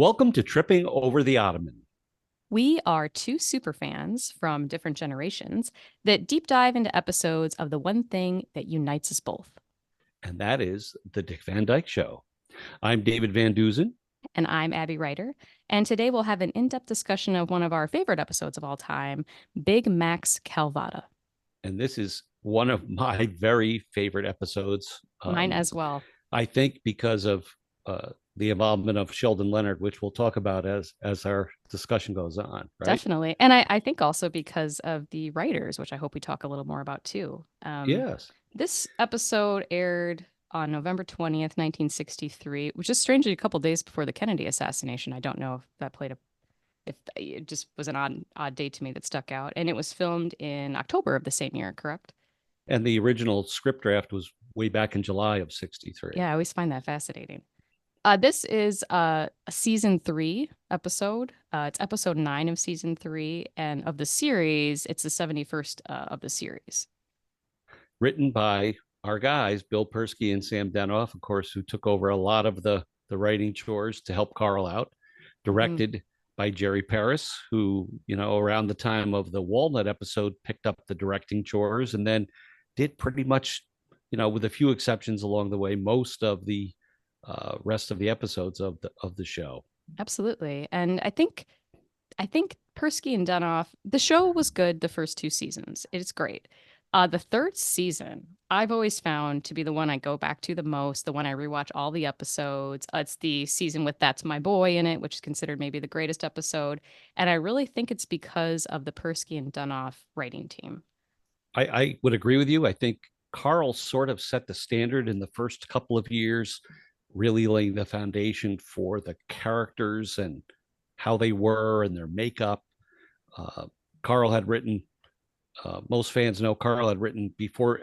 Welcome to Tripping Over the Ottoman. We are two superfans from different generations that deep dive into episodes of the one thing that unites us both. And that is the Dick Van Dyke Show. I'm David Van Deusen. And I'm Abby Ryder. And today we'll have an in-depth discussion of one of our favorite episodes of all time, Big Max Calvada. And this is one of my very favorite episodes. Mine as well. I think because of the involvement of Sheldon Leonard, which we'll talk about as our discussion goes on. Right? Definitely. And I think also because of the writers, which I hope we talk a little more about too. Yes. This episode aired on November 20th, 1963, which is strangely a couple days before the Kennedy assassination. I don't know if that played if it just was an odd date to me that stuck out. And it was filmed in October of the same year, correct? And the original script draft was way back in July of 63. Yeah, I always find that fascinating. This is a season 3 episode. It's episode 9 of season 3, and of the series, it's the 71st of the series. Written by our guys, Bill Persky and Sam Denoff, of course, who took over a lot of the writing chores to help Carl out. Directed by Jerry Paris, who, around the time of the Walnut episode, picked up the directing chores and then did pretty much, with a few exceptions along the way, most of the rest of the episodes of the show. Absolutely. And I think Persky and Denoff, the show was good the first 2 seasons. It's great. The third season, I've always found to be the one I go back to the most, the one I rewatch all the episodes. It's the season with That's My Boy in it, which is considered maybe the greatest episode. And I really think it's because of the Persky and Denoff writing team. I would agree with you. I think Carl sort of set the standard in the first couple of years, really laying the foundation for the characters and how they were and their makeup. Carl had written, most fans know Carl had written before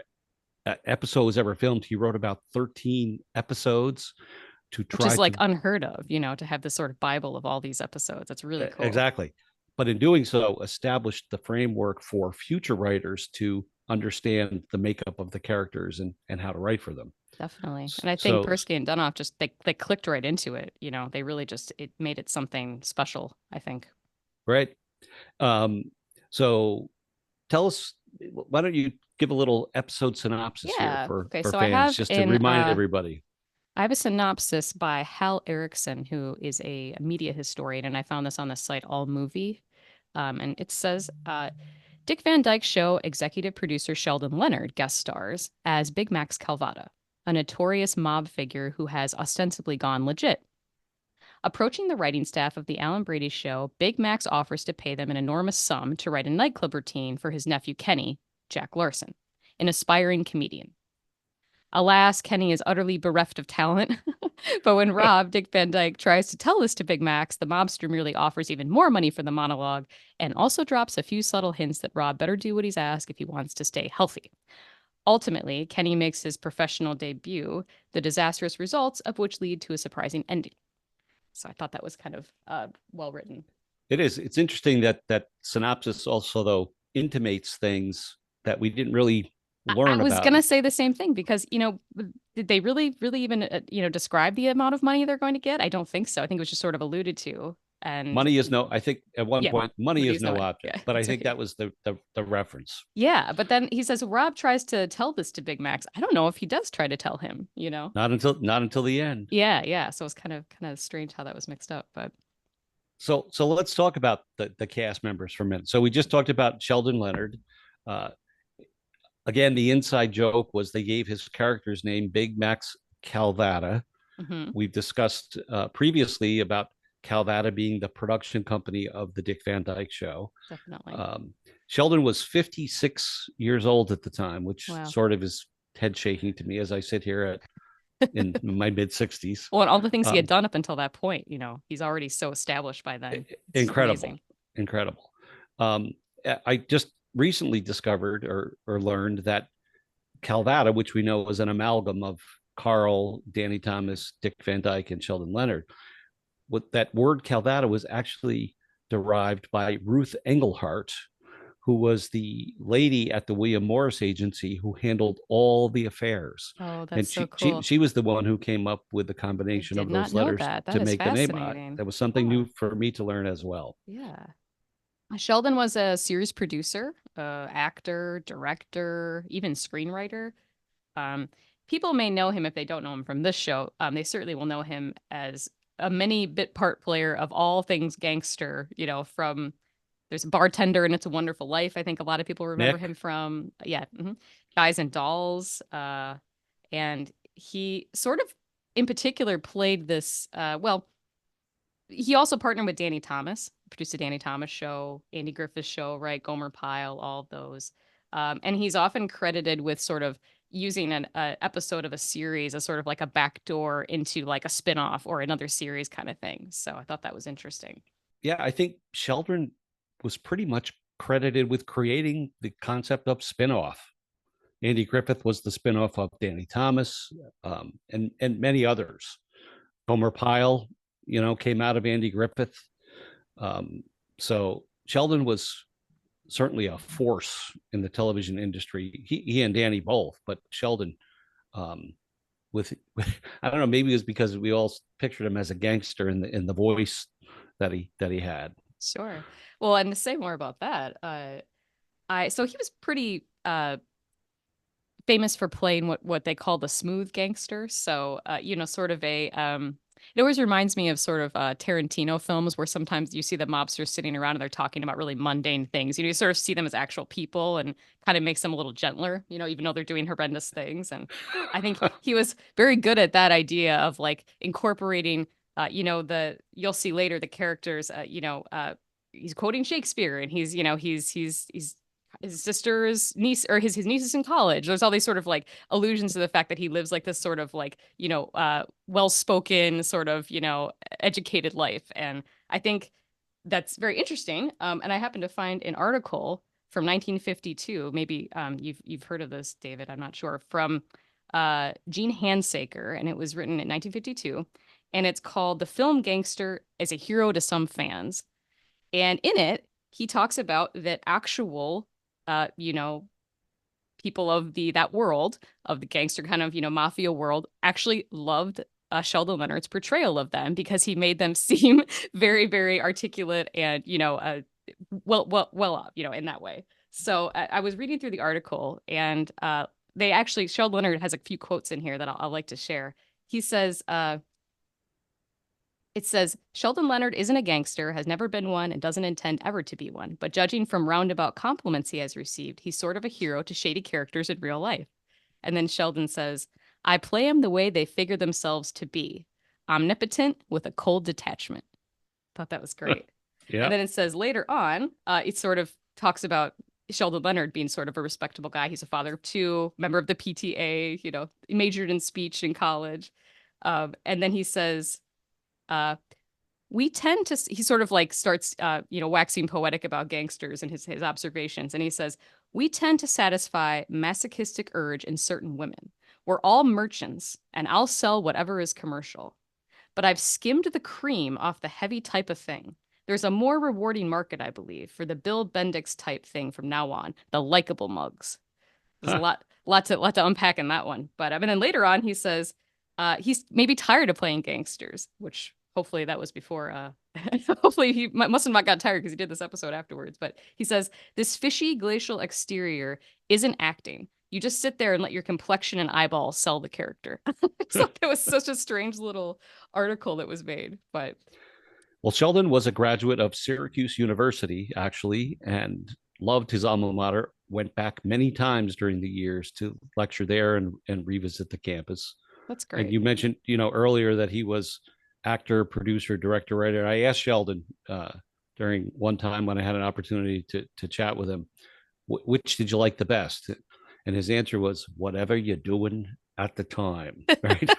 episode was ever filmed. He wrote about 13 episodes to try, which is like unheard of, to have this sort of Bible of all these episodes. That's really cool. Exactly. But in doing so, established the framework for future writers to understand the makeup of the characters and how to write for them. Definitely. And I think Persky and Denoff just, they clicked right into it. They really just, it made it something special, I think. Right. So tell us, why don't you give a little episode synopsis here for fans, I have just to remind everybody. I have a synopsis by Hal Erickson, who is a media historian, and I found this on the site AllMovie. And it says, Dick Van Dyke Show executive producer Sheldon Leonard guest stars as Big Max Calvada, a notorious mob figure who has ostensibly gone legit. Approaching the writing staff of The Alan Brady Show, Big Max offers to pay them an enormous sum to write a nightclub routine for his nephew Kenny, Jack Larson, an aspiring comedian. Alas, Kenny is utterly bereft of talent. But when Rob, Dick Van Dyke, tries to tell this to Big Max, the mobster merely offers even more money for the monologue and also drops a few subtle hints that Rob better do what he's asked if he wants to stay healthy. Ultimately, Kenny makes his professional debut, the disastrous results of which lead to a surprising ending. So I thought that was kind of well written. It is. It's interesting that synopsis also, though, intimates things that we didn't really learn about. I was going to say the same thing because, did they really even, describe the amount of money they're going to get? I don't think so. I think it was just sort of alluded to. And money is I think at one point, money is no object, but I think that was the reference. Yeah. But then he says, Rob tries to tell this to Big Max. I don't know if he does try to tell him, Not until the end. Yeah. Yeah. So it's kind of strange how that was mixed up, but. So let's talk about the cast members for a minute. So we just talked about Sheldon Leonard. Again, the inside joke was they gave his character's name Big Max Calvada. Mm-hmm. We've discussed previously about Calvada being the production company of the Dick Van Dyke Show. Definitely. Sheldon was 56 years old at the time, which sort of is head shaking to me as I sit here in my mid 60s. Well, and all the things he had done up until that point, he's already so established by then. It's incredible. I just recently discovered or learned that Calvada, which we know was an amalgam of Carl, Danny Thomas, Dick Van Dyke, and Sheldon Leonard, what that word Calvada was actually derived by Ruth Engelhart, who was the lady at the William Morris Agency who handled all the affairs. Oh, that's And so she she cool. she was the one who came up with the I combination did of not those know letters that. That to is make the name. fascinating. That was something Huh. new for me to learn as well. Yeah. Sheldon was a series producer, actor, director, even screenwriter. Um, People may know him if they don't know him from this show. They certainly will know him as a mini bit part player of all things gangster, from there's a bartender in It's a Wonderful Life. I think a lot of people remember Nick? him from, yeah, Guys and Dolls. And he sort of, in particular, played this, well, he also partnered with Danny Thomas, produced a Danny Thomas show, Andy Griffith show, right? Gomer Pyle, all of those. And he's often credited with sort of using an episode of a series as sort of like a backdoor into like a spinoff or another series kind of thing. So I thought that was interesting. Yeah, I think Sheldon was pretty much credited with creating the concept of spinoff. Andy Griffith was the spinoff of Danny Thomas, and many others. Homer Pyle, came out of Andy Griffith. Um, so Sheldon was certainly a force in the television industry. He and Danny both, but Sheldon, um, with I don't know, maybe it was because we all pictured him as a gangster in the voice that he had. Sure. Well, and to say more about that, so he was pretty famous for playing what they call the smooth gangster. So, sort of it always reminds me of sort of Tarantino films where sometimes you see the mobsters sitting around and they're talking about really mundane things. You sort of see them as actual people and kind of makes them a little gentler, even though they're doing horrendous things. And I think he was very good at that idea of like incorporating, you'll see later the characters, he's quoting Shakespeare and he's his sister's niece or his nieces in college. There's all these sort of like allusions to the fact that he lives like this sort of like, well-spoken sort of, educated life. And I think that's very interesting. And I happened to find an article from 1952. Maybe you've heard of this, David. I'm not sure. From Gene Hansaker, and it was written in 1952. And it's called "The Film Gangster as a Hero to Some Fans." And in it, he talks about that actual people of that world of the gangster kind of, mafia world actually loved Sheldon Leonard's portrayal of them because he made them seem very, very articulate and, well up, in that way. So I was reading through the article and Sheldon Leonard has a few quotes in here that I'll like to share. He says, it says, Sheldon Leonard isn't a gangster, has never been one, and doesn't intend ever to be one. But judging from roundabout compliments he has received, he's sort of a hero to shady characters in real life. And then Sheldon says, I play him the way they figure themselves to be, omnipotent with a cold detachment. Thought that was great. Yeah. And then it says later on, it sort of talks about Sheldon Leonard being sort of a respectable guy. He's a father of two, member of the PTA, majored in speech in college. And then he says, we tend to, he sort of like starts, waxing poetic about gangsters and his observations. And he says, we tend to satisfy masochistic urge in certain women. We're all merchants and I'll sell whatever is commercial. But I've skimmed the cream off the heavy type of thing. There's a more rewarding market, I believe, for the Bill Bendix type thing from now on, the likable mugs. There's a lot to unpack in that one. But and then later on, he says he's maybe tired of playing gangsters, which hopefully that was before. Hopefully he must have not got tired because he did this episode afterwards. But he says this fishy glacial exterior isn't acting. You just sit there and let your complexion and eyeballs sell the character. So it was such a strange little article that was made. But Well, Sheldon was a graduate of Syracuse University, actually, and loved his alma mater. Went back many times during the years to lecture there and revisit the campus. that's And great. you mentioned, earlier that he was actor, producer, director, writer. I asked Sheldon during one time when I had an opportunity to chat with him, which did you like the best? And his answer was, whatever you're doing at the time, right?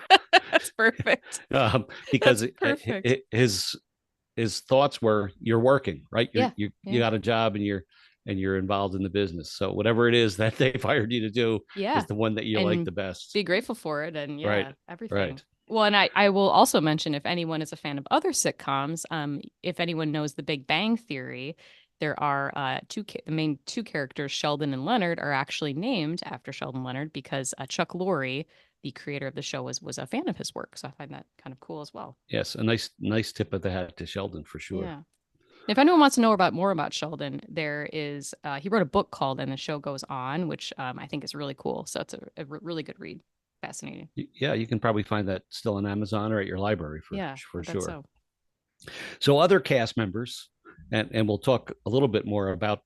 That's perfect. Because That's perfect. his thoughts were, you're working, right? Yeah. You got a job and you're involved in the business. So whatever it is that they hired you to do Yeah. is the one that you like And the best. be grateful for it. And Right. yeah, everything. Right. Well, and I will also mention if anyone is a fan of other sitcoms, if anyone knows The Big Bang Theory, there are the main two characters, Sheldon and Leonard, are actually named after Sheldon Leonard because Chuck Lorre, the creator of the show, was a fan of his work. So I find that kind of cool as well. Yes, a nice tip of the hat to Sheldon for sure. Yeah. If anyone wants to know more about Sheldon, there is he wrote a book called "And the Show Goes On," which I think is really cool. So it's a really good read. Fascinating. Yeah, you can probably find that still on Amazon or at your library Yeah, for I bet sure. so. So other cast members, and we'll talk a little bit more about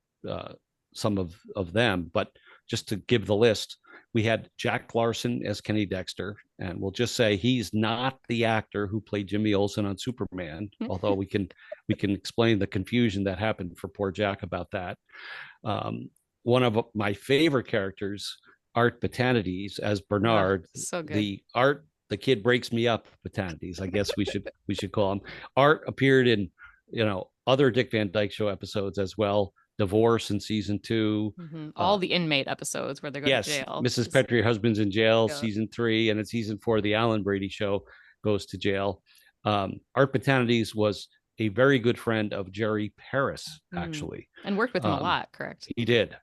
some of them, but just to give the list, we had Jack Larson as Kenny Dexter, and we'll just say he's not the actor who played Jimmy Olsen on Superman, although we can explain the confusion that happened for poor Jack about that. One of my favorite characters, Art Botanides as Bernard. So good. The kid breaks me up Botanides, I guess we should call him. Art appeared in other Dick Van Dyke Show episodes as well. Divorce in season 2. All the inmate episodes where they go to jail. Mrs. Petrie, husband's in jail, season 3, and in season 4, the Alan Brady Show goes to jail. Art Botanides was a very good friend of Jerry Paris, actually, and worked with him a lot. Correct. He did.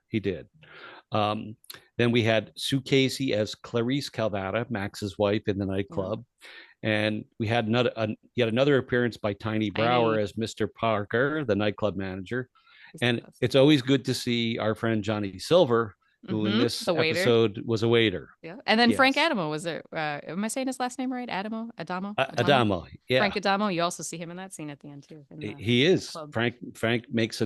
Then we had Sue Casey as Clarice Calvada, Max's wife in the nightclub. And we had yet another appearance by Tiny Brower as Mr. Parker, the nightclub manager. And it's always good to see our friend Johnny Silver, who in this episode was a waiter. Yeah. And then Frank Adamo was there. Am I saying his last name right? Adamo? Yeah. Frank Adamo. You also see him in that scene at the end too. He is. Frank makes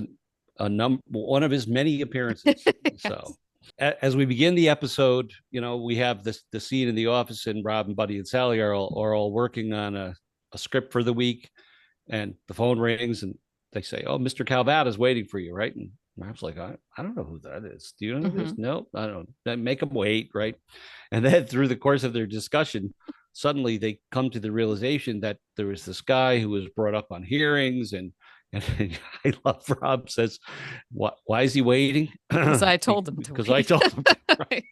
one of his many appearances. Yes. So as we begin the episode, we have the scene in the office, and Rob and Buddy and Sally are all working on a script for the week, and the phone rings and they say, "Oh, Mr. Calvada is waiting for you," right? And Rob's like, I don't know who that is. Do you know who this? No, I don't. Then make them wait, right? And then through the course of their discussion, suddenly they come to the realization that there was this guy who was brought up on hearings, and I love Rob says, why is he waiting? Because I told him to. Because I told him. Right.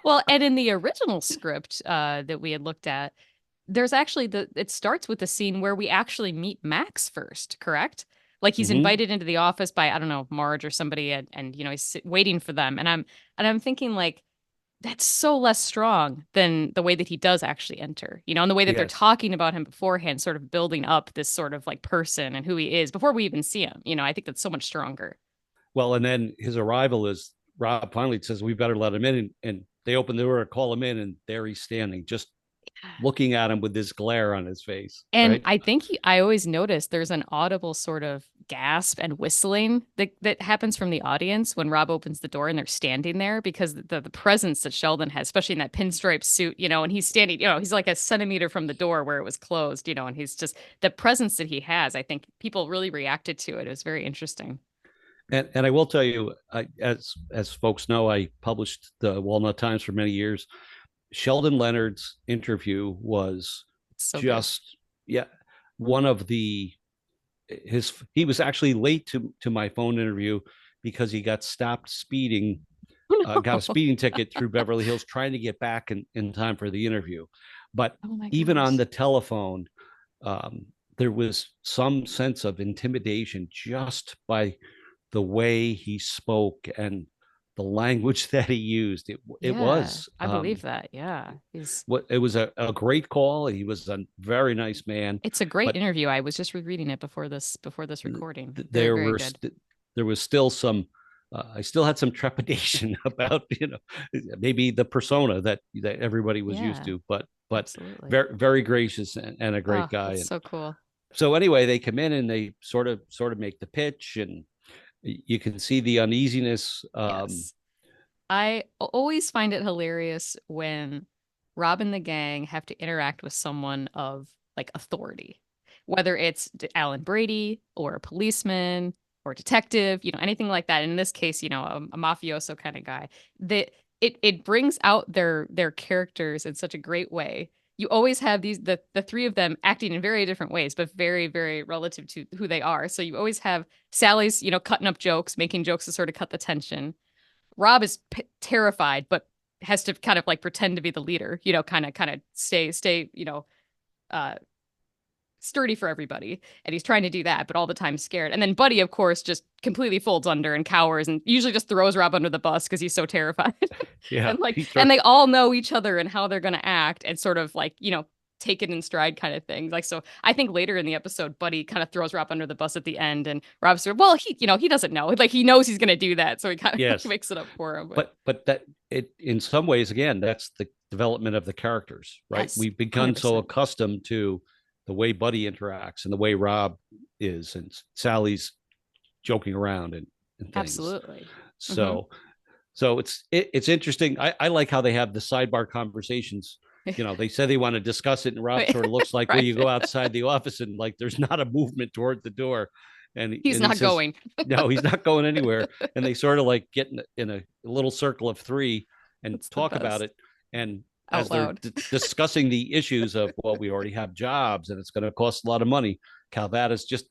Well, and in the original script that we had looked at, there's actually it starts with the scene where we actually meet Max first, correct? Like he's invited into the office by, I don't know, Marge or somebody, and he's waiting for them. And I'm thinking, like, that's so less strong than the way that he does actually enter, and the way that they're talking about him beforehand, sort of building up this sort of like person and who he is before we even see him. I think that's so much stronger. Well, and then his arrival is Rob finally says, we better let him in. And they open the door, call him in, and there he's standing, just looking at him with this glare on his face. And right? I think I always notice there's an audible sort of gasp and whistling that happens from the audience when Rob opens the door and they're standing there, because the presence that Sheldon has, especially in that pinstripe suit, and he's standing, he's like a centimeter from the door where it was closed, and he's just, the presence that he has, I think people really reacted to it. It was very interesting. And I will tell you, as folks know, I published the Walnut Times for many years. Sheldon Leonard's interview was one of he was actually late to my phone interview because he got stopped speeding, got a speeding ticket through Beverly Hills, trying to get back in time for the interview. But even on the telephone, there was some sense of intimidation just by the way he spoke and the language that he used. It was. I believe that. Yeah. It was a great call. He was a very nice man. It's a great interview. I was just rereading it before this recording. There was still some, I still had some trepidation about, maybe the persona that everybody was used to, but very, very gracious and a great guy. That's so cool. So anyway, they come in and they sort of make the pitch, and you can see the uneasiness. Yes. I always find it hilarious when Rob and the gang have to interact with someone of like authority, whether it's Alan Brady or a policeman or a detective, anything like that. And in this case, a mafioso kind of guy. It brings out their characters in such a great way. You always have the three of them acting in very different ways, but very, very relative to who they are. So you always have Sally's, cutting up jokes, making jokes to sort of cut the tension. Rob is terrified, but has to kind of like pretend to be the leader, kind of stay, sturdy for everybody. And he's trying to do that, but all the time scared. And then Buddy, of course, just completely folds under and cowers and usually just throws Rob under the bus because he's so terrified. Yeah. And and they all know each other and how they're going to act and sort of like, take it in stride kind of thing. Like, so I think later in the episode, Buddy kind of throws Rob under the bus at the end, and Rob's sort of, well, he doesn't know. Like, he knows he's going to do that. So he kind of Yes. makes it up for him. But that it, in some ways, again, that's the development of the characters, right? Yes, We've become so 100%. accustomed to the way Buddy interacts and the way Rob is, and Sally's joking around and things. Absolutely. So, so it's interesting. I like how they have the sidebar conversations. They say they want to discuss it, and Rob sort of looks like, Right. well, you go outside the office, and like there's not a movement toward the door, and he's and not says, going. No, he's not going anywhere. And they sort of like get in a little circle of three and That's the talk best. about it. And Out as they're loud. discussing the issues of, well, we already have jobs and it's going to cost a lot of money, Calvada's just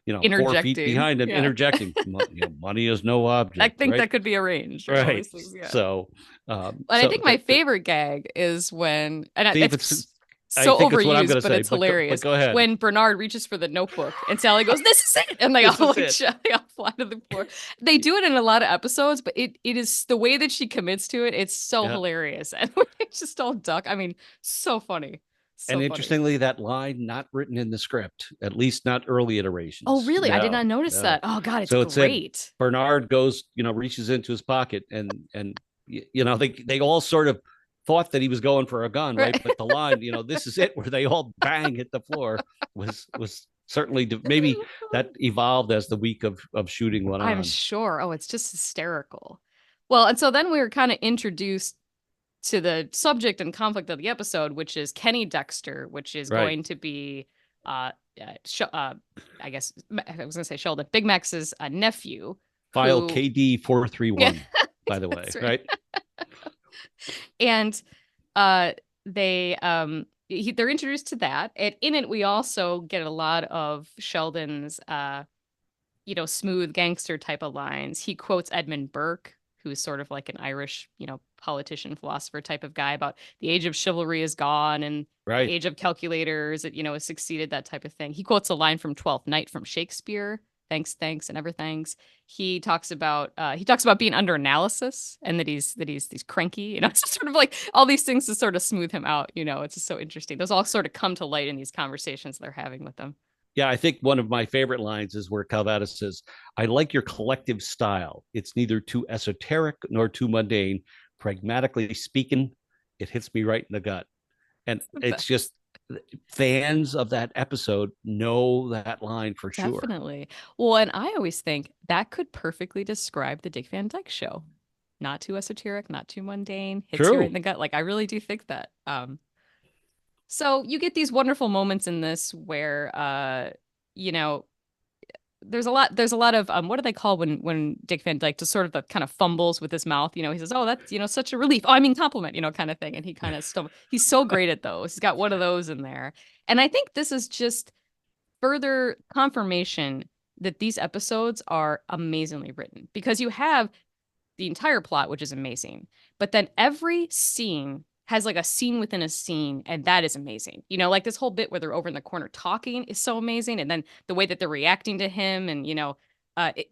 4 feet Interjecting. behind him, Yeah. interjecting. Money is no object. I think right? that could be arranged. Right. Yeah. So, And I think my favorite gag is when, and See, it's I so think it's what I'm overused, gonna but say, it's but hilarious. go ahead. When Bernard reaches for the notebook and Sally goes, "This is it," and they This all is like they all fly to the floor. They do it in a lot of episodes, but it is the way that she commits to it. It's so Yeah. hilarious, and it's just all duck. I mean, so funny. So And funny. interestingly, that line not written in the script, at least not early iterations. Oh, really? I did No, not notice no. that. Oh God, it's So it said great. Bernard goes, reaches into his pocket, and they all sort of thought that he was going for a gun, right? Right. But the line, this is it, where they all bang hit the floor, was certainly maybe that evolved as the week of shooting went on. I'm sure. Oh, it's just hysterical. Well, and so then we were kind of introduced to the subject and conflict of the episode, which is Kenny Dexter, which is Right. going to be, I guess I was going to say Sheldon, Big Max's nephew. File KD 431, by the way, right? And they're introduced to that, and in it we also get a lot of Sheldon's smooth gangster type of lines. He quotes Edmund Burke, who's sort of like an Irish politician, philosopher type of guy, about the age of chivalry is gone and Right. the age of calculators has succeeded, that type of thing. He quotes a line from Twelfth Night from Shakespeare, thanks and ever thanks. He talks about being under analysis, and that he's cranky. It's just sort of like all these things to sort of smooth him out. It's just so interesting. Those all sort of come to light in these conversations they're having with them. Yeah, I think one of my favorite lines is where Calvada says, "I like your collective style. It's neither too esoteric nor too mundane. Pragmatically speaking, it hits me right in the gut." And it's just, fans of that episode know that line for sure. Definitely. Well, and I always think that could perfectly describe the Dick Van Dyke Show. Not too esoteric, not too mundane, hits you right in the gut. Like, I really do think that. So you get these wonderful moments in this where, there's a lot of what do they call when Dick Van Dyke just sort of kind of fumbles with his mouth. He says, "Oh, that's such a relief. Oh, I mean compliment," kind of thing. And he kind of he's so great at those. He's got one of those in there. And I think this is just further confirmation that these episodes are amazingly written, because you have the entire plot, which is amazing, but then every scene has like a scene within a scene, and that is amazing. Like this whole bit where they're over in the corner talking is so amazing, and then the way that they're reacting to him, and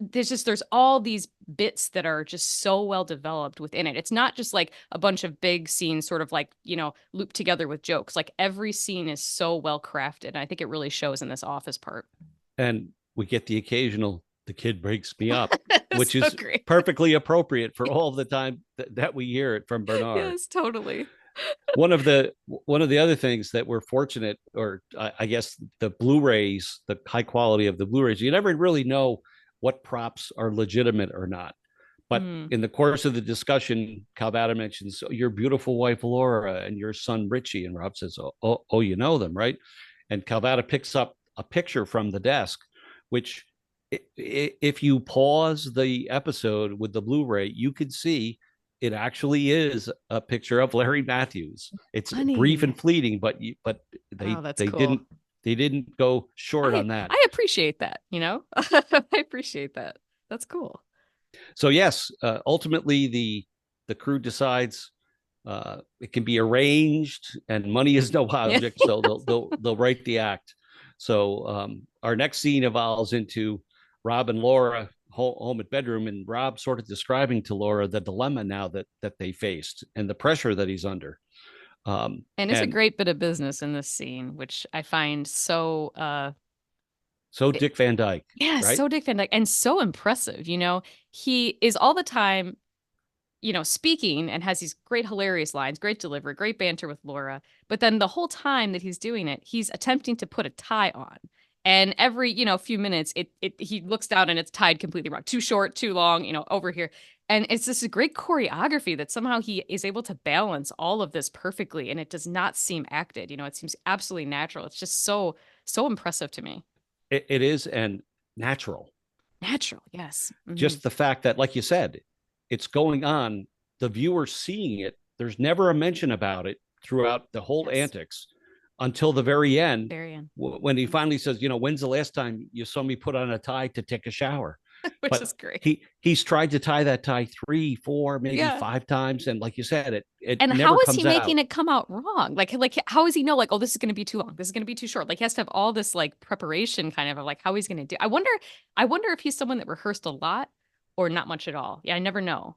there's all these bits that are just so well developed within it. It's not just like a bunch of big scenes sort of like looped together with jokes. Like every scene is so well crafted, and I think it really shows in this office part. And we get the occasional "the kid breaks me up," which so is great. perfectly appropriate for all the time that we hear it from Bernard. Yes, totally. One of the other things that we're fortunate, or I guess the Blu-rays, the high quality of the Blu-rays, you never really know what props are legitimate or not. But in the course of the discussion, Calvada mentions your beautiful wife Laura and your son Richie, and Rob says, "Oh, you know them, right?" And Calvada picks up a picture from the desk, which, if you pause the episode with the Blu-ray, you could see it actually is a picture of Larry Matthews. It's brief and fleeting, but they didn't go short on that. I appreciate that. I appreciate that. That's cool. So yes, ultimately the crew decides it can be arranged, and money is no object, so they'll write the act. So our next scene evolves into Rob and Laura home at bedroom, and Rob sort of describing to Laura the dilemma now that they faced and the pressure that he's under. And it's a great bit of business in this scene, which I find so Dick Van Dyke. Yeah, right? so Dick Van Dyke and so impressive. He is all the time, speaking and has these great hilarious lines, great delivery, great banter with Laura. But then the whole time that he's doing it, he's attempting to put a tie on. And every, few minutes, he looks down and it's tied completely wrong. Too short, too long, over here. And it's just a great choreography that somehow he is able to balance all of this perfectly. And it does not seem acted. It seems absolutely natural. It's just so, so impressive to me. It is, and natural. Natural, yes. Mm-hmm. Just the fact that, like you said, it's going on, the viewer seeing it. There's never a mention about it throughout the whole antics until the very end. When he finally says, when's the last time you saw me put on a tie to take a shower? Which is great. He's tried to tie that tie 3, 4, maybe 5 times, and like you said, it and never how is comes he making out. it come out wrong? Like how does he know? Like, oh, this is going to be too long. This is going to be too short. Like, he has to have all this like preparation, kind of like how he's going to do. I wonder if he's someone that rehearsed a lot or not much at all. Yeah, I never know.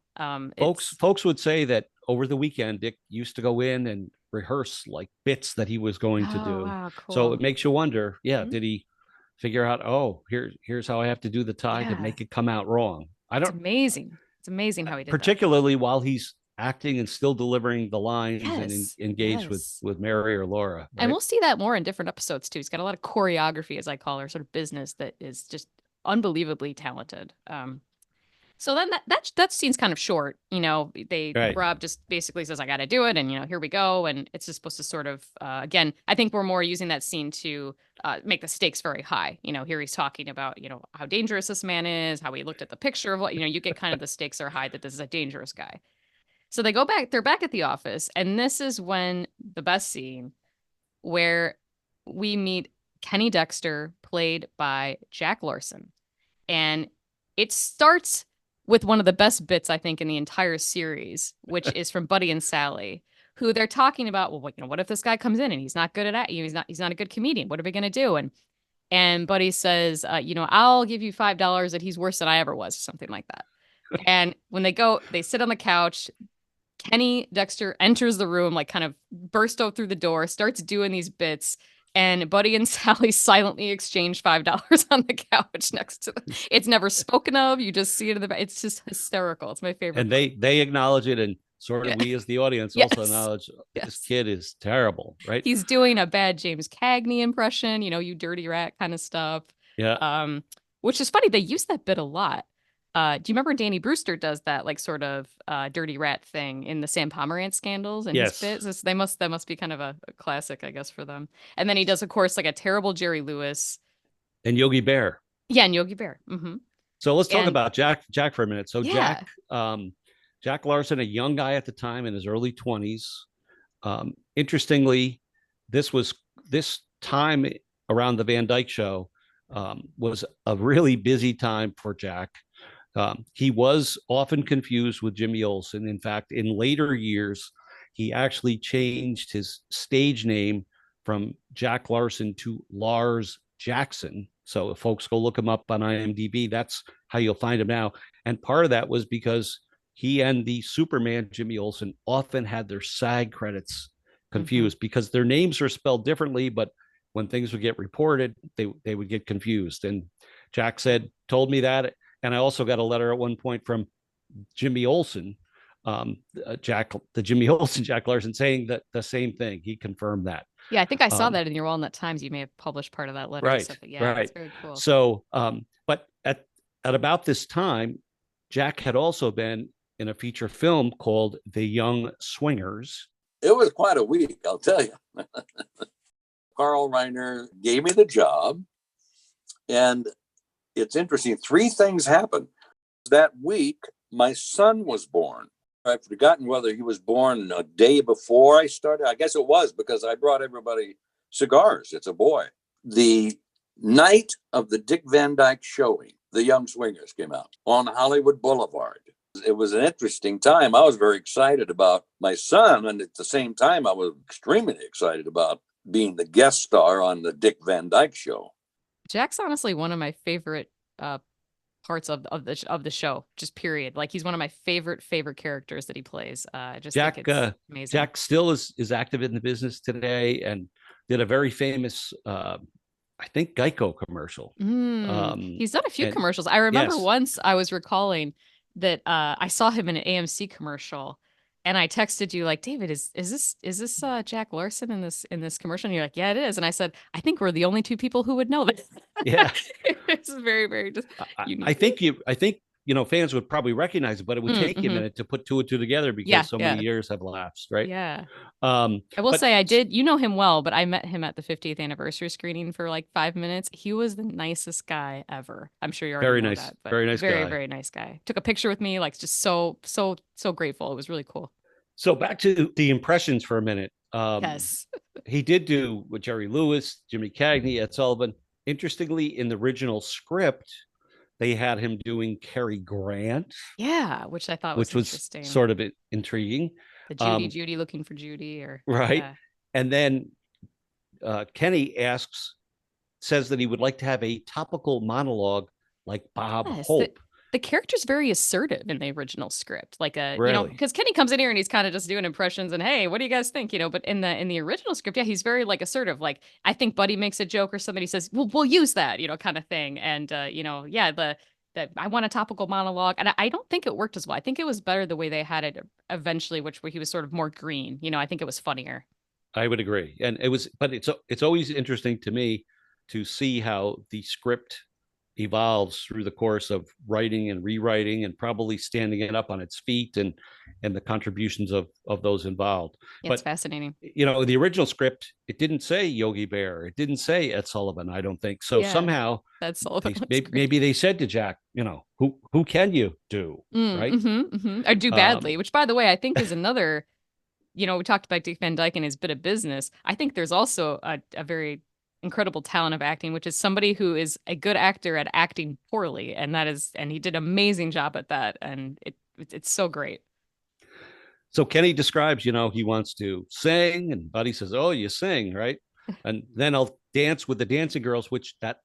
Folks would say that over the weekend, Dick used to go in and rehearse like bits that he was going to do. Wow, cool. So it makes you wonder, did he figure out, here's how I have to do the tie to make it come out wrong? It's amazing. It's amazing how he did particularly that. While he's acting and still delivering the lines and engaged with Mary or Laura. Right? And we'll see that more in different episodes too. He's got a lot of choreography, as I call her, sort of business that is just unbelievably talented. So then that scene's kind of short. Rob just basically says, I got to do it. And, here we go. And it's just supposed to sort of, again, I think we're more using that scene to make the stakes very high. Here he's talking about, how dangerous this man is, how he looked at the picture of what, you get kind of the stakes are high that this is a dangerous guy. So they're back at the office. And this is when the best scene where we meet Kenny Dexter, played by Jack Larson. And it starts with one of the best bits, I think, in the entire series, which is from Buddy and Sally, who they're talking about, well, what if this guy comes in and he's not good at he's not a good comedian. What are we going to do? And Buddy says, I'll give you $5 that he's worse than I ever was, or something like that. And when they sit on the couch, Kenny Dexter enters the room, like kind of burst out through the door, starts doing these bits. And Buddy and Sally silently exchange $5 on the couch next to them. It's never spoken of. You just see it in the. It's just hysterical. It's my favorite. And they acknowledge it, and sort of we as the audience also acknowledge this kid is terrible, right? He's doing a bad James Cagney impression, you dirty rat kind of stuff. Yeah. Which is funny. They use that bit a lot. Do you remember Danny Brewster does that like sort of dirty rat thing in the Sam Pomerantz scandals and his bits? That must be kind of a classic, I guess, for them. And then he does, of course, like a terrible Jerry Lewis and Yogi Bear. Yeah, and Yogi Bear. Mm-hmm. So let's talk about Jack for a minute. So Jack Larson, a young guy at the time in his early 20s. Interestingly, this time around the Van Dyke Show was a really busy time for Jack. He was often confused with Jimmy Olsen. In fact, in later years, he actually changed his stage name from Jack Larson to Lars Jackson. So if folks go look him up on IMDb, that's how you'll find him now. And part of that was because he and the Superman Jimmy Olsen often had their SAG credits confused because their names are spelled differently, but when things would get reported, they would get confused. And Jack told me that. And I also got a letter at one point from Jimmy Olsen, Jack Larson, saying that the same thing. He confirmed that. Yeah, I think I saw that in your Walnut Times. You may have published part of that letter. Right. It's very cool. So, but at about this time, Jack had also been in a feature film called The Young Swingers. It was quite a week, I'll tell you. Carl Reiner gave me the job, and it's interesting. 3 things happened. That week, my son was born. I've forgotten whether he was born a day before I started. I guess it was, because I brought everybody cigars. It's a boy. The night of the Dick Van Dyke showing, The Young Swingers came out on Hollywood Boulevard. It was an interesting time. I was very excited about my son, and at the same time, I was extremely excited about being the guest star on the Dick Van Dyke Show. Jack's honestly one of my favorite parts of the show, just period. Like he's one of my favorite characters that he plays. I just think it's amazing. Jack still is active in the business today and did a very famous I think Geico commercial. He's done a few commercials. I remember once I was recalling that I saw him in an AMC commercial, and I texted you like, David, is this Jack Larson in this commercial? And you're like, yeah, it is. And I said, I think we're the only two people who would know this. Yeah, it's very, very just unique. I think fans would probably recognize it, but it would take you a minute to put two and two together because so many years have lapsed, right? Yeah. I will say I did, him well, but I met him at the 50th anniversary screening for like 5 minutes. He was the nicest guy ever. I'm sure you already know that. But very nice guy. Very nice guy. Took a picture with me, like just so grateful. It was really cool. So back to the impressions for a minute. Yes. He did do with Jerry Lewis, Jimmy Cagney, Ed Sullivan. Interestingly, in the original script, they had him doing Cary Grant. Yeah, which I thought was interesting. Sort of intriguing. The Judy looking for Judy, or right. Yeah. And then Kenny says that he would like to have a topical monologue like Bob Hope. The character's very assertive in the original script, like really? Because Kenny comes in here and he's kind of just doing impressions and hey, what do you guys think? But in the original script, yeah, he's very like assertive. Like I think Buddy makes a joke or somebody says, we'll use that, kind of thing. And that I want a topical monologue, and I don't think it worked as well. I think it was better the way they had it eventually, where he was sort of more green. I think it was funnier. I would agree, and but it's always interesting to me to see how the script evolves through the course of writing and rewriting and probably standing it up on its feet and the contributions of those involved. Yeah, it's fascinating. The original script, it didn't say Yogi Bear, it didn't say Ed Sullivan, I don't think so. Somehow Ed Sullivan maybe they said to Jack, who can you do right or do badly, which by the way I think is another we talked about Dick Van Dyke and his bit of business. I think there's also a very incredible talent of acting, which is somebody who is a good actor at acting poorly, and he did an amazing job at that, and it's so great. So Kenny describes, he wants to sing, and Buddy says, "Oh, you sing, right?" And then I'll dance with the dancing girls, which that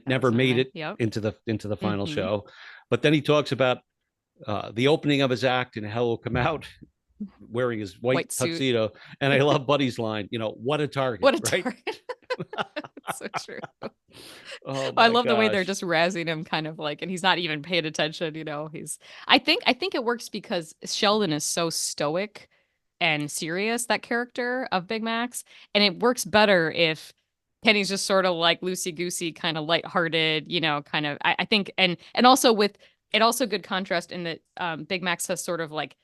never made it into the final show. But then he talks about the opening of his act and how he'll come out wearing his white tuxedo. And I love Buddy's line, what a target. What a target. So true. I love the way they're just razzing him kind of like, and he's not even paying attention. I think it works because Sheldon is so stoic and serious, that character of Big Max. And it works better if Kenny's just sort of like loosey-goosey, kind of lighthearted, kind of, I think, and also with it also good contrast in that Big Max has sort of like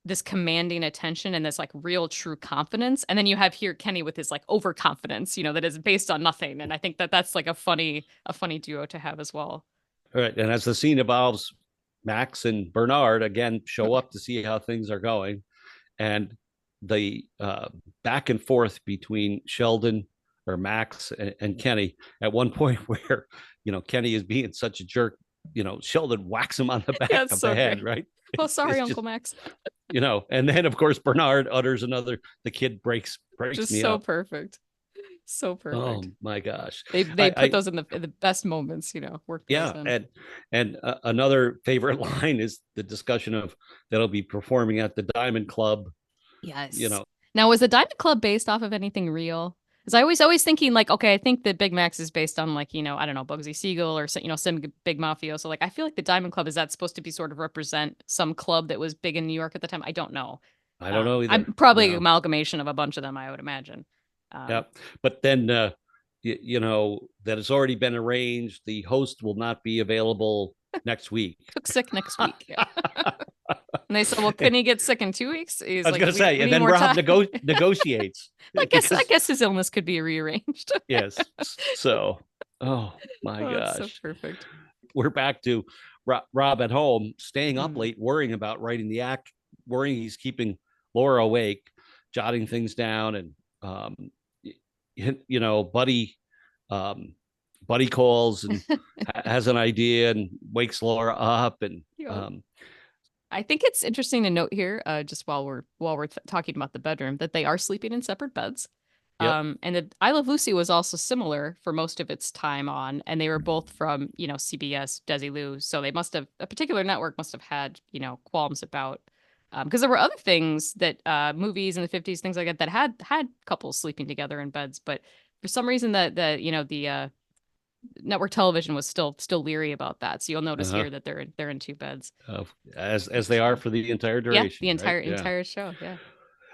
this commanding attention and this like real true confidence. And then you have here Kenny with his like overconfidence, that is based on nothing. And I think that's like a funny duo to have as well. All right. And as the scene evolves, Max and Bernard again show up to see how things are going. And the back and forth between Sheldon or Max and Kenny at one point where, Kenny is being such a jerk, Sheldon whacks him on the back of the head, right? Oh, sorry, Uncle Max. And then of course Bernard utters another. The kid breaks just me so up. perfect, so perfect. Oh my gosh, they put those in the best moments. And another favorite line is the discussion of that'll be performing at the Diamond Club. Yes. Now, was the Diamond Club based off of anything real? Because I always thinking like, okay, I think that Big Max is based on like, I don't know, Bugsy Siegel or, some big mafioso. Like, I feel like the Diamond Club, is that supposed to be sort of represent some club that was big in New York at the time? I don't know. I don't know either. I'm probably an amalgamation of a bunch of them, I would imagine. Yeah. But then, that has already been arranged. The host will not be available next week. Took sick next week. Yeah. And they said, well, can he get sick in 2 weeks? I was going to say, and then Rob negotiates. I guess his illness could be rearranged. Yes. So, oh my gosh. So perfect. We're back to Rob at home, staying up late, worrying about writing the act, worrying he's keeping Laura awake, jotting things down. And, Buddy calls and has an idea and wakes Laura up. And I think it's interesting to note here, just while we're talking about the bedroom, that they are sleeping in separate beds. And the I Love Lucy was also similar for most of its time on, and they were both from, CBS, Desilu. So they must have, a particular network must have had, qualms about, because there were other things that, movies in the 50s, things like that, that had couples sleeping together in beds. But for some reason the network television was still leery about that. So you'll notice here that they're in two beds. As they are for the entire duration. Yeah, the right? entire show. Yeah.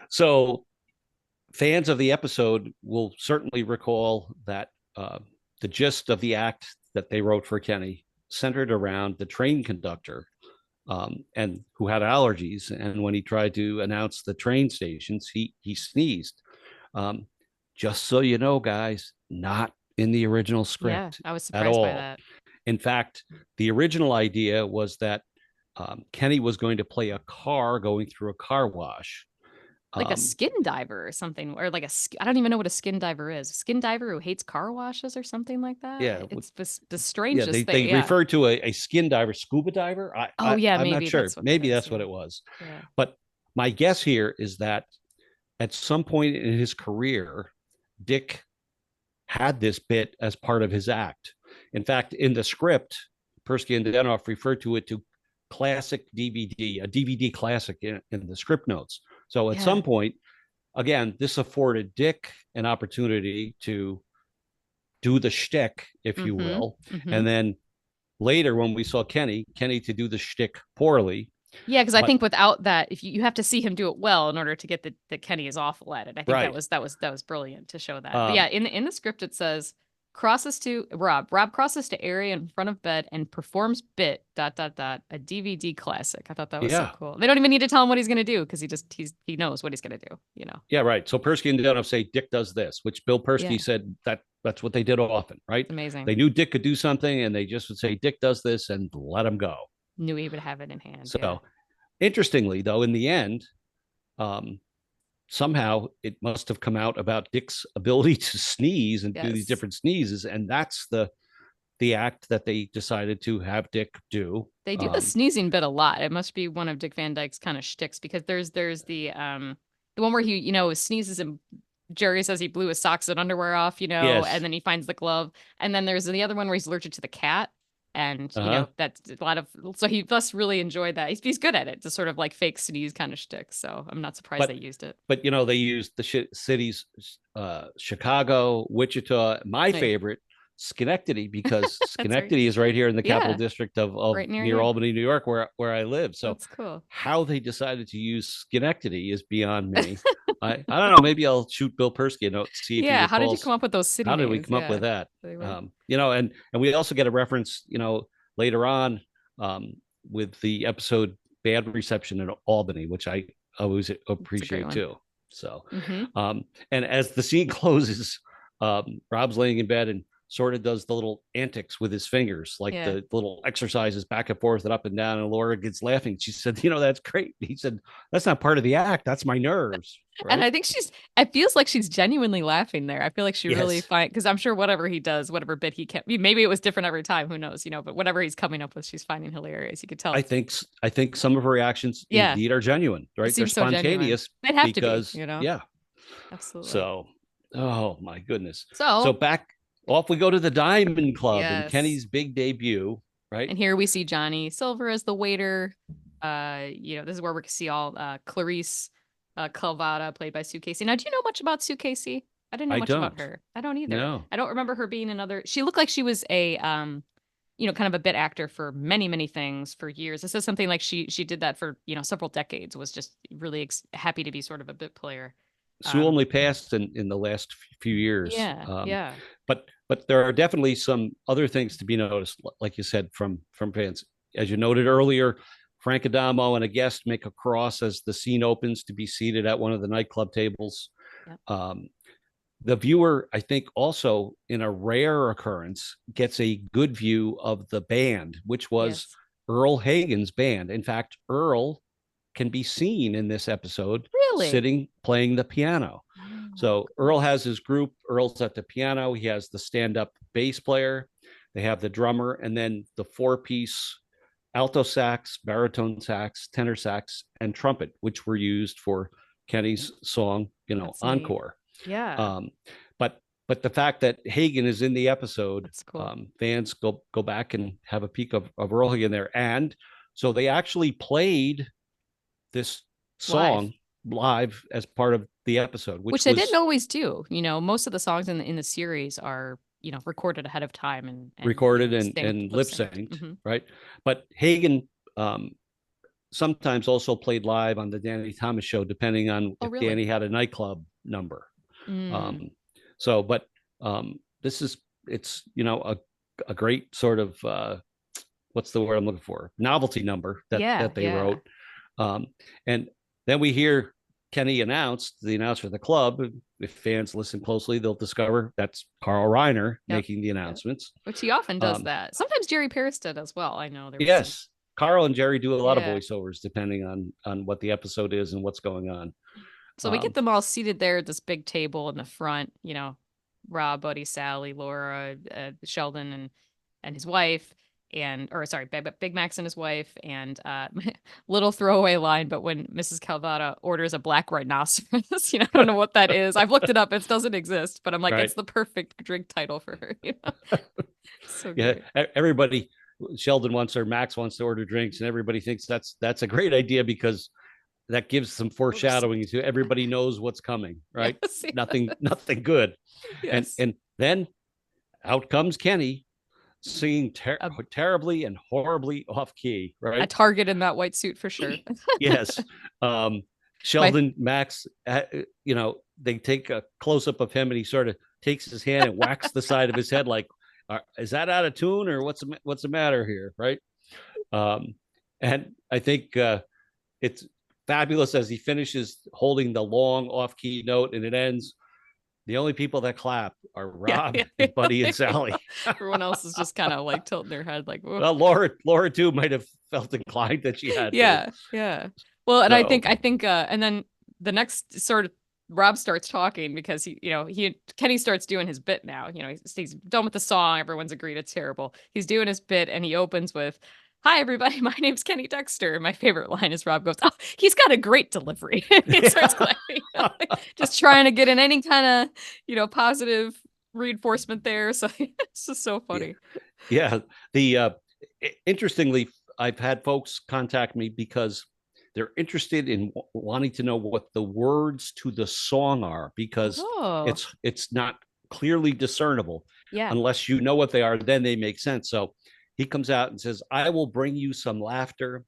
So fans of the episode will certainly recall that the gist of the act that they wrote for Kenny centered around the train conductor, and who had allergies. And when he tried to announce the train stations, he sneezed. Just so you know, guys, not in the original script. I was at surprised by all. that. In fact, the original idea was that Kenny was going to play a car going through a car wash. Like a skin diver or something, or like I don't even know what a skin diver is. A skin diver who hates car washes or something like that. Yeah, It's the strangest they thing. referred to a skin diver, scuba diver. I'm maybe not sure. Maybe that's yeah. what it was. Yeah. But my guess here is that at some point in his career, Dick had this bit as part of his act. In fact, in the script, Persky and Denoff referred to it to classic DVD, a DVD classic in the script notes. So at some point, again, this afforded Dick an opportunity to do the shtick, if you will. And then later, when we saw Kenny to do the shtick poorly. Yeah, because I think without that, if you have to see him do it well in order to get that Kenny is awful at it. I think that was brilliant to show that. But yeah, in the script it says Rob crosses to area in front of bed and performs bit ... a DVD classic. I thought that was so cool. They don't even need to tell him what he's gonna do because he knows what he's gonna do, Yeah, right. So Persky and Denoff say Dick does this, which Bill Persky said that's what they did often, right? It's amazing. They knew Dick could do something and they just would say Dick does this and let him go. Knew he would have it in hand. So interestingly, though, in the end, somehow it must have come out about Dick's ability to sneeze and do these different sneezes, and that's the act that they decided to have Dick do. They do the sneezing bit a lot. It must be one of Dick Van Dyke's kind of shticks, because there's the one where he sneezes and Jerry says he blew his socks and underwear off, and then he finds the glove, and then there's the other one where he's allergic to the cat. And, that's a lot of, so he thus really enjoyed that. He's good at it, to sort of like fake sneeze kind of shtick. So I'm not surprised they used it. But, they used the cities, Chicago, Wichita, my favorite, Schenectady, because Schenectady is right here in the Capital District of right near Albany, New York, where I live. So that's cool. How they decided to use Schenectady is beyond me. I don't know. Maybe I'll shoot Bill Persky a note, see if he recalls, how did you come up with those city names? How did we come up with that? And we also get a reference, later on, with the episode Bad Reception in Albany, which I always appreciate too. So, and as the scene closes, Rob's laying in bed and sort of does the little antics with his fingers, like the little exercises back and forth and up and down. And Laura gets laughing. She said, that's great. He said, that's not part of the act. That's my nerves. Right? And I think it feels like she's genuinely laughing there. I feel like she really because I'm sure whatever he does, whatever bit he can, maybe it was different every time, who knows, but whatever he's coming up with, she's finding hilarious. You could tell. I think some of her reactions indeed are genuine, right? They're spontaneous. They'd have because, to be, Yeah. Absolutely. So, oh my goodness. So back off we go to the Diamond Club and Kenny's big debut, right? And here we see Johnny Silver as the waiter. This is where we can see all Clarice Calvada, played by Sue Casey. Now, do you know much about Sue Casey? I didn't know much about her. I don't either. No. I don't remember her being another. She looked like she was a kind of a bit actor for many, many things for years. This is something like she did that for several decades. Was just really happy to be sort of a bit player. Sue only passed in the last few years. Yeah. But there are definitely some other things to be noticed, like you said, from fans. As you noted earlier, Frank Adamo and a guest make a cross as the scene opens to be seated at one of the nightclub tables. Yep. The viewer, I think, also in a rare occurrence, gets a good view of the band, which was Earl Hagen's band. In fact, Earl can be seen in this episode sitting playing the piano. So Earl has his group. Earl's at the piano. He has the stand-up bass player. They have the drummer, and then the four-piece alto sax, baritone sax, tenor sax, and trumpet, which were used for Kenny's song, Encore. Yeah. But the fact that Hagen is in the episode, That's cool. fans go back and have a peek of Earl Hagen there. And so they actually played this song live as part of the episode, which they didn't always do. You know, most of the songs in the series are, you know, recorded ahead of time and recorded you know, and lip synced, mm-hmm. right? But Hagen sometimes also played live on the Danny Thomas show, depending on if really? Danny had a nightclub number. Mm. But it's, you know, a great sort of what's the word I'm looking for? Novelty number that they wrote. And then we hear Kenny announce, the announcer of the club. If fans listen closely, they'll discover that's Carl Reiner making the announcements. Which he often does that. Sometimes Jerry Paris did as well. I know. Yes. Carl and Jerry do a lot of voiceovers depending on what the episode is and what's going on. So we get them all seated there at this big table in the front, you know, Rob, Buddy, Sally, Laura, Sheldon and his wife, Big Max and his wife, and little throwaway line, but when Mrs. Calvada orders a black rhinoceros, you know, I don't know what that is. I've looked it up. It doesn't exist, but I'm like, it's the perfect drink title for her. You know? So great. Everybody, Sheldon wants or Max wants to order drinks, and everybody thinks that's a great idea because that gives some foreshadowing to everybody knows what's coming, right? Yes, yeah. Nothing good. Yes. And then out comes Kenny singing terribly and horribly off key, right? A target in that white suit for sure. Yes. Sheldon, Max, you know, they take a close up of him and he sort of takes his hand and whacks the side of his head like, is that out of tune or what's the matter here, right? And I think it's fabulous as he finishes holding the long off-key note and it ends. The only people that clap are Rob, and Buddy, and Sally. Everyone else is just kind of like tilting their head, like, whoa. Well, Laura too might have felt inclined that she had. Yeah. Well, and I think, and then the next sort of Rob starts talking because Kenny starts doing his bit now. You know, he's done with the song. Everyone's agreed it's terrible. He's doing his bit, and he opens with, "Hi, everybody. My name's Kenny Dexter." My favorite line is Rob goes, "Oh, he's got a great delivery." He starts clapping, just trying to get in any kind of, positive reinforcement there. So it's just so funny. Yeah. Interestingly, I've had folks contact me because they're interested in wanting to know what the words to the song are because it's not clearly discernible. Yeah. Unless you know what they are, then they make sense. So he comes out and says, "I will bring you some laughter.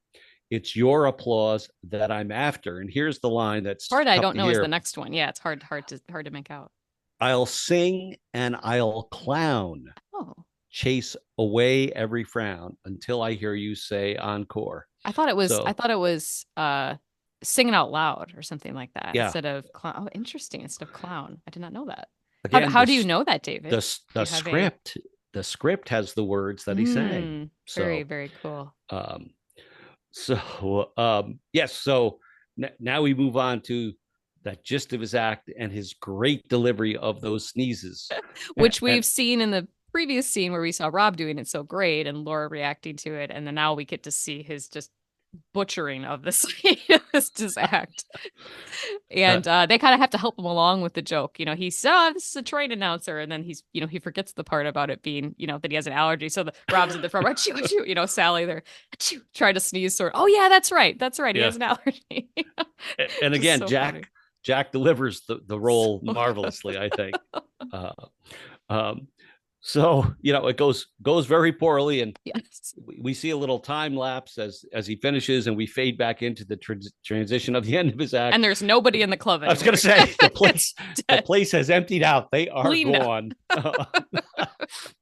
It's your applause that I'm after." And here's the line that's hard. I don't know is the next one. Yeah, it's hard to make out. "I'll sing and I'll clown. Chase away every frown until I hear you say encore." I thought it was singing out loud or something like that instead of clown. Oh, interesting. Instead of clown. I did not know that. Again, how do you know that, David? The script has the words that he sang. Very, very cool. Yes. So now we move on to that gist of his act and his great delivery of those sneezes, which we've seen in the previous scene where we saw Rob doing it so great and Laura reacting to it, and then now we get to see his just butchering of this act. And they kind of have to help him along with the joke. He said, "This is a train announcer," and then he forgets the part about it being, that he has an allergy. So Rob's in the front, achoo, Sally there, achoo, try to sneeze, sort of, "Oh yeah, that's right. He has an allergy." And again, Jack delivers the role marvelously, I think. So, it goes very poorly, and we see a little time lapse as he finishes, and we fade back into the transition of the end of his act. And there's nobody in the club anymore. I was going to say the place has emptied out. They are gone.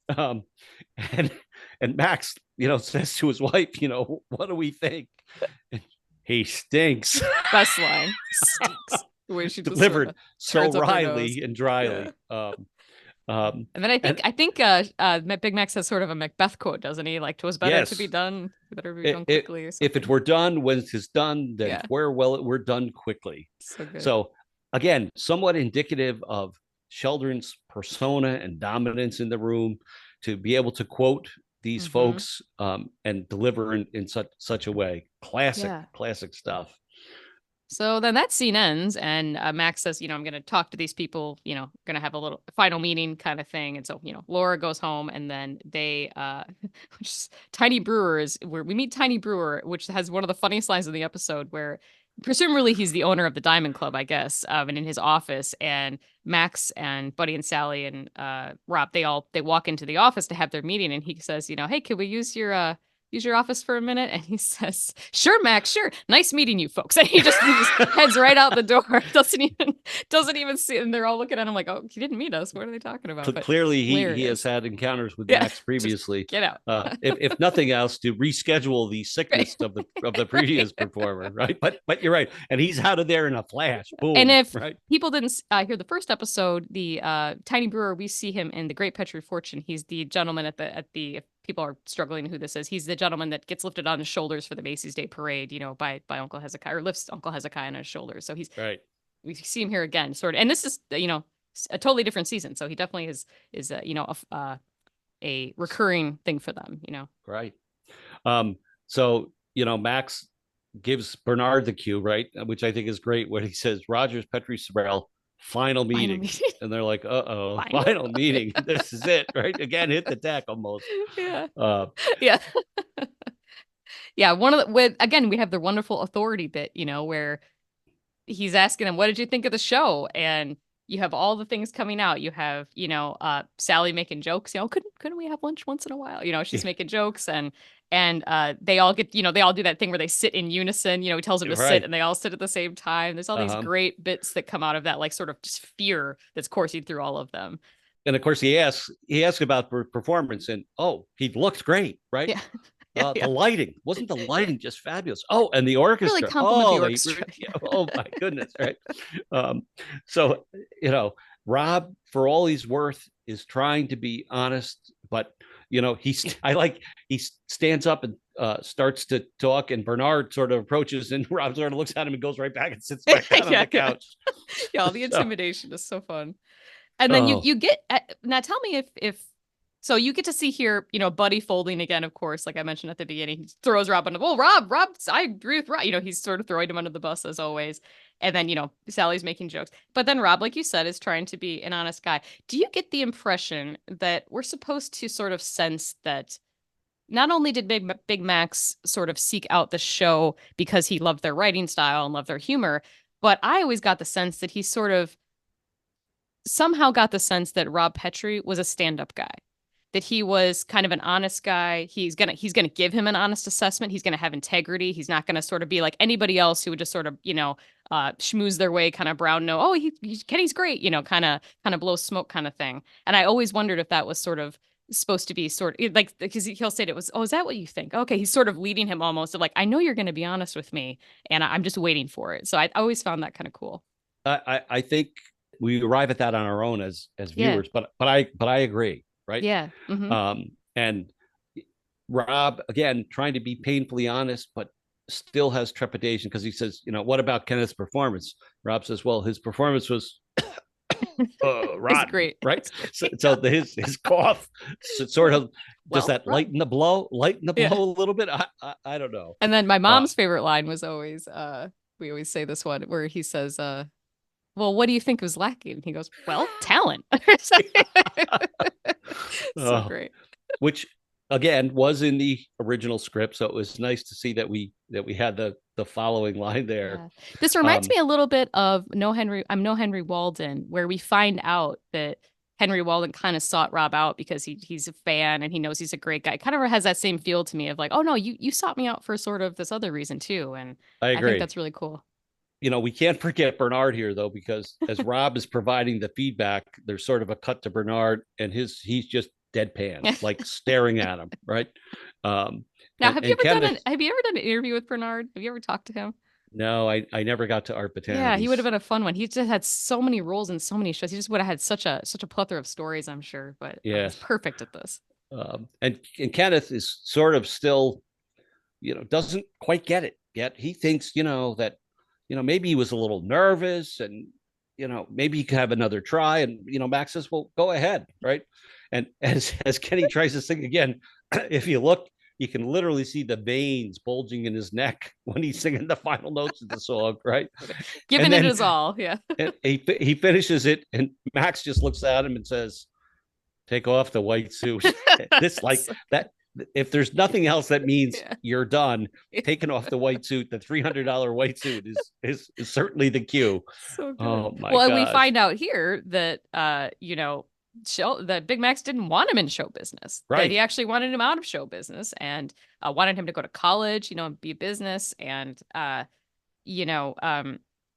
And Max, says to his wife, "What do we think?" And, "He stinks." Best line. Stinks. The way she delivered so wryly and dryly. And then I think Big Max has sort of a Macbeth quote, doesn't he? Like, "'Twas better to be done, better be done quickly." Or something. If it were done when it is done, then we're done quickly. So again, somewhat indicative of Sheldon's persona and dominance in the room to be able to quote these folks and deliver in such a way. Classic stuff. So then that scene ends, and Max says, I'm going to talk to these people, going to have a little final meeting kind of thing. And so, Laura goes home, and then they, which is Tiny Brewer is where we meet Tiny Brewer, which has one of the funniest lines in the episode where presumably he's the owner of the Diamond Club, I guess, and in his office, and Max and Buddy and Sally and Rob, they walk into the office to have their meeting, and he says, hey, can we use your office for a minute? And he says, sure, Max, sure. Nice meeting you folks. And he just heads right out the door. Doesn't even see it. And they're all looking at him like, oh, he didn't meet us. What are they talking about? But clearly he has had encounters with Max previously. Get out. If nothing else, to reschedule the sickness of the previous performer, right? But you're right. And he's out of there in a flash. Boom. And if right? people didn't hear the first episode, the Tiny Brewer, we see him in The Great Petri Fortune. He's the gentleman at the people are struggling who this is. He's the gentleman that gets lifted on his shoulders for the Macy's Day Parade, by Uncle Hezekiah, or lifts Uncle Hezekiah on his shoulders. So he's right. We see him here again, sort of. And this is, a totally different season. So he definitely is a recurring thing for them, Right. So, Max gives Bernard the cue, right? Which I think is great when he says, Rogers, Petri, Sorrell, final meeting. And they're like, final meeting. This is it, right? Again, hit the deck almost. Yeah. Yeah. Yeah. Again, we have the wonderful authority bit, where he's asking him, what did you think of the show? And you have all the things coming out. You have, Sally making jokes, couldn't we have lunch once in a while? She's making jokes, and they all get, they all do that thing where they sit in unison, he tells them to sit and they all sit at the same time. There's all these great bits that come out of that, like sort of just fear that's coursing through all of them. And of course he asks about performance, and he looked great, right? Yeah. The lighting, wasn't the lighting just fabulous? Oh, and the orchestra. Really compliment the orchestra. Oh my goodness, right? So Rob, for all he's worth, is trying to be honest, but he stands up and starts to talk, and Bernard sort of approaches, and Rob sort of looks at him and goes right back and sits back down on the couch. Yeah, the intimidation is so fun. And then you get now. Tell me if. So you get to see here, Buddy folding again, of course, like I mentioned at the beginning. He throws Rob under. Well, Rob, I agree with Rob. He's sort of throwing him under the bus as always. And then, Sally's making jokes. But then Rob, like you said, is trying to be an honest guy. Do you get the impression that we're supposed to sort of sense that not only did Big Max sort of seek out the show because he loved their writing style and loved their humor, but I always got the sense that he sort of somehow got the sense that Rob Petrie was a stand-up guy. That he was kind of an honest guy. He's gonna give him an honest assessment. He's gonna have integrity. He's not gonna sort of be like anybody else who would just sort of schmooze their way, kind of brown nose. Oh, Kenny's great, kind of blow smoke kind of thing. And I always wondered if that was sort of supposed to be sort of like, because he'll say it was, oh, is that what you think? Okay, he's sort of leading him almost of like, I know you're gonna be honest with me, and I'm just waiting for it. So I always found that kind of cool. I think we arrive at that on our own as viewers, but I agree. Right. Yeah. Mm-hmm. And Rob, again, trying to be painfully honest, but still has trepidation because he says, what about Kenneth's performance? Rob says, well, his performance was rotten, great. Right. So his cough sort of does that lighten the blow a little bit. I don't know. And then my mom's favorite line was always, we always say this one where he says, well, what do you think was lacking? He goes, well, talent. So great. Which again was in the original script, so it was nice to see that we had the following line there. Yeah. This reminds me a little bit of I'm No Henry Walden, where we find out that Henry Walden kind of sought Rob out because he's a fan and he knows he's a great guy. It kind of has that same feel to me of like, oh no, you sought me out for sort of this other reason too. And I agree. I think that's really cool. We can't forget Bernard here though, because as Rob is providing the feedback, there's sort of a cut to Bernard and he's just deadpan, like staring at him. Right. Now, have you ever done an interview with Bernard? Have you ever talked to him? No, I never got to Art Botanities. Yeah, he would have been a fun one. He just had so many roles in so many shows. He just would have had such a plethora of stories, I'm sure. But he's perfect at this. And Kenneth is sort of still, doesn't quite get it yet. He thinks, that, maybe he was a little nervous and, maybe he could have another try. And, Max says, well, go ahead. Right. And as Kenny tries to sing again, if you look, you can literally see the veins bulging in his neck when he's singing the final notes of the song, right? Giving then, it his all. Yeah. And he finishes it, and Max just looks at him and says, "Take off the white suit." This like that. If there's nothing else that means you're done, taking off the white suit, the $300 white suit is certainly the cue. So good. Oh my well, gosh. we find out here that that Big Max didn't want him in show business. Right. That he actually wanted him out of show business and wanted him to go to college, and be a business and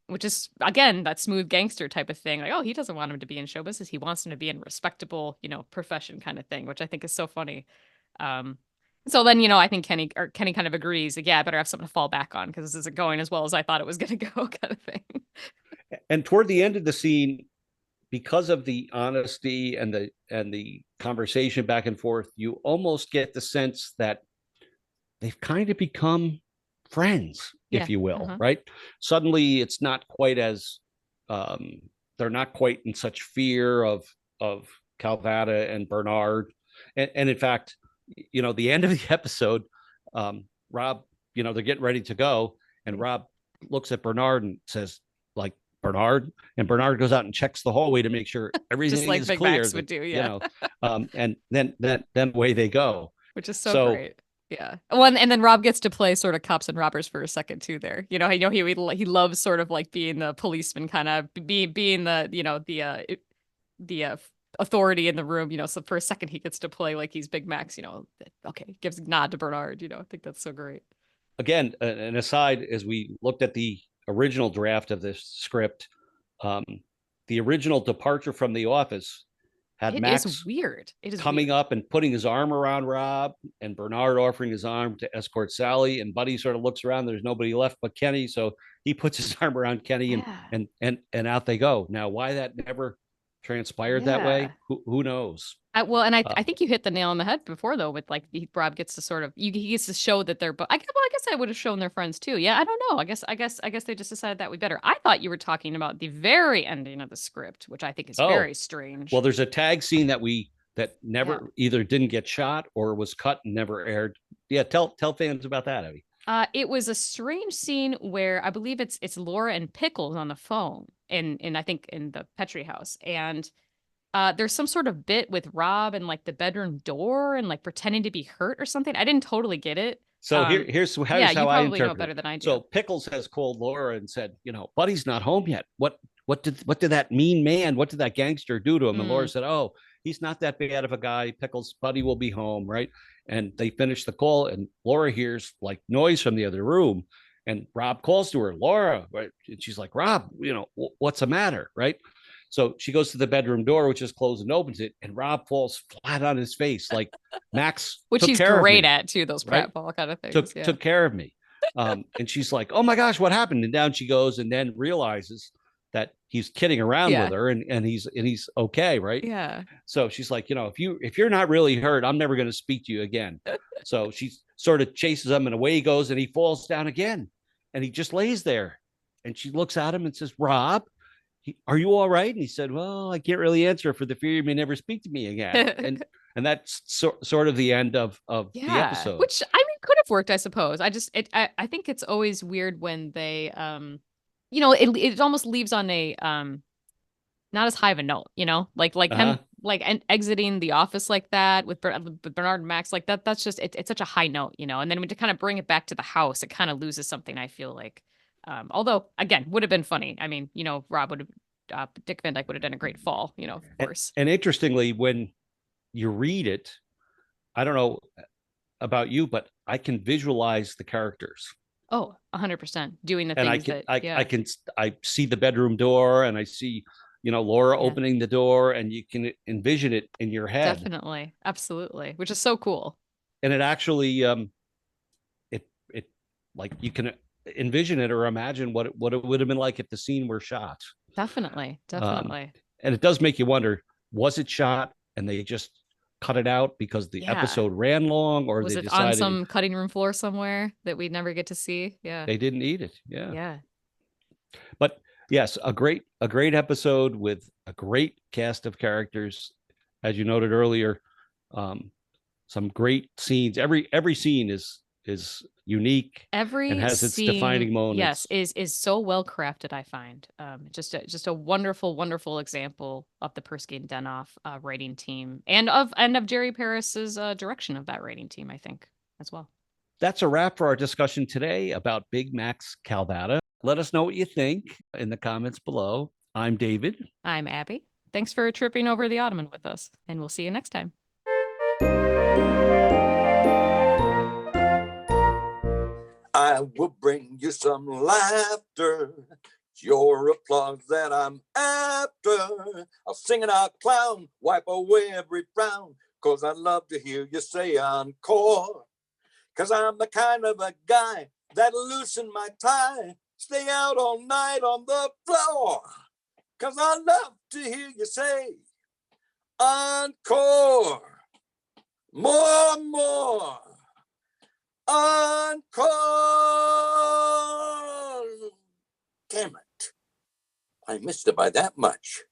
which is again that smooth gangster type of thing. Like, oh, he doesn't want him to be in show business. He wants him to be in respectable, profession kind of thing, which I think is so funny. So then, I think Kenny kind of agrees. Like, yeah, I better have something to fall back on because this isn't going as well as I thought it was going to go, kind of thing. And toward the end of the scene, because of the honesty and the conversation back and forth, you almost get the sense that they've kind of become friends, if you will, right? Suddenly, it's not quite as they're not quite in such fear of Calvada and Bernard, and in fact, the end of the episode, Rob, they're getting ready to go, and Rob looks at Bernard and says, like, Bernard, and Bernard goes out and checks the hallway to make sure everything just like is Big clear. Max would do, yeah. And then away they go, which is so great. Yeah. Well, and then Rob gets to play sort of cops and robbers for a second too. There, he loves sort of like being the policeman, kind of being the authority in the room. So for a second he gets to play like he's Big Max. Okay, gives a nod to Bernard. I think that's so great. Again, an aside, as we looked at the original draft of this script, the original departure from the office had Max weird. It is coming weird. up and putting his arm around Rob, and Bernard offering his arm to escort Sally, and Buddy sort of looks around. There's nobody left but Kenny, so he puts his arm around Kenny, and out they go. Now, why that never transpired that way, who knows? Well, and I think you hit the nail on the head before, though, with like Rob gets to sort of he gets to show that they're. I guess I would have shown their friends too. Yeah, I don't know. I guess they just decided that would be better. I thought you were talking about the very ending of the script, which I think is very strange. Well, there's a tag scene that never either didn't get shot or was cut and never aired. Yeah, tell fans about that, Abby. It was a strange scene where I believe it's Laura and Pickles on the phone in I think in the Petrie house, and there's some sort of bit with Rob and like the bedroom door and like pretending to be hurt or something. I didn't totally get it. So here's how I interpret know better than I do. So Pickles has called Laura and said, Buddy's not home yet. What did that mean man? What did that gangster do to him? And Laura said, oh, he's not that bad of a guy. Pickles, Buddy will be home, right? And they finish the call, and Laura hears like noise from the other room, and Rob calls to her, Laura, right? And she's like, Rob, what's the matter, right? So she goes to the bedroom door, which is closed, and opens it, and Rob falls flat on his face, like Max, which he's great at too. Those pratfall kind of things. Took care of me, and she's like, "Oh my gosh, what happened?" And down she goes, and then realizes that he's kidding around with her, and he's okay, right? Yeah. So she's like, if you're not really hurt, I'm never going to speak to you again. So she sort of chases him, and away he goes, and he falls down again, and he just lays there, and she looks at him and says, "Rob, are you all right?" And he said, "Well, I can't really answer for the fear you may never speak to me again." and that's sort of the end of the episode, which I mean could have worked, I suppose. I think it's always weird when they it almost leaves on a not as high of a note, like him and exiting the office like that with Bernard and Max, like that's just it's such a high note, and then when to kind of bring it back to the house, it kind of loses something, I feel like. Although again, would have been funny. I mean, Rob would have, Dick Van Dyke would have done a great fall, of course. And interestingly, when you read it, I don't know about you, but I can visualize the characters. Oh, 100% doing the things I see the bedroom door, and I see, Laura opening the door, and you can envision it in your head. Definitely. Absolutely. Which is so cool. And it actually, it like you can envision it or imagine what it would have been like if the scene were shot. Definitely. And it does make you wonder, was it shot and they just cut it out because the episode ran long, or was they it decided on some cutting room floor somewhere that we'd never get to see? Yeah. They didn't need it. Yeah. Yeah. But yes, a great episode with a great cast of characters. As you noted earlier, some great scenes. Every scene is unique Every and has its scene, defining moments. yes, is so well crafted. I find just a wonderful example of the Persky and Denoff writing team, and of Jerry Paris's direction of that writing team, I think, as well. That's a wrap for our discussion today about Big Max Calvada. Let us know what you think in the comments below. I'm David. I'm Abby. Thanks for tripping over the Ottoman with us, and we'll see you next time. I will bring you some laughter. It's your applause that I'm after. I'll sing and I'll clown, wipe away every frown, 'cause I love to hear you say encore. 'Cause I'm the kind of a guy that'll loosen my tie, stay out all night on the floor. 'Cause I love to hear you say encore. More. Encore! Damn it. I missed it by that much.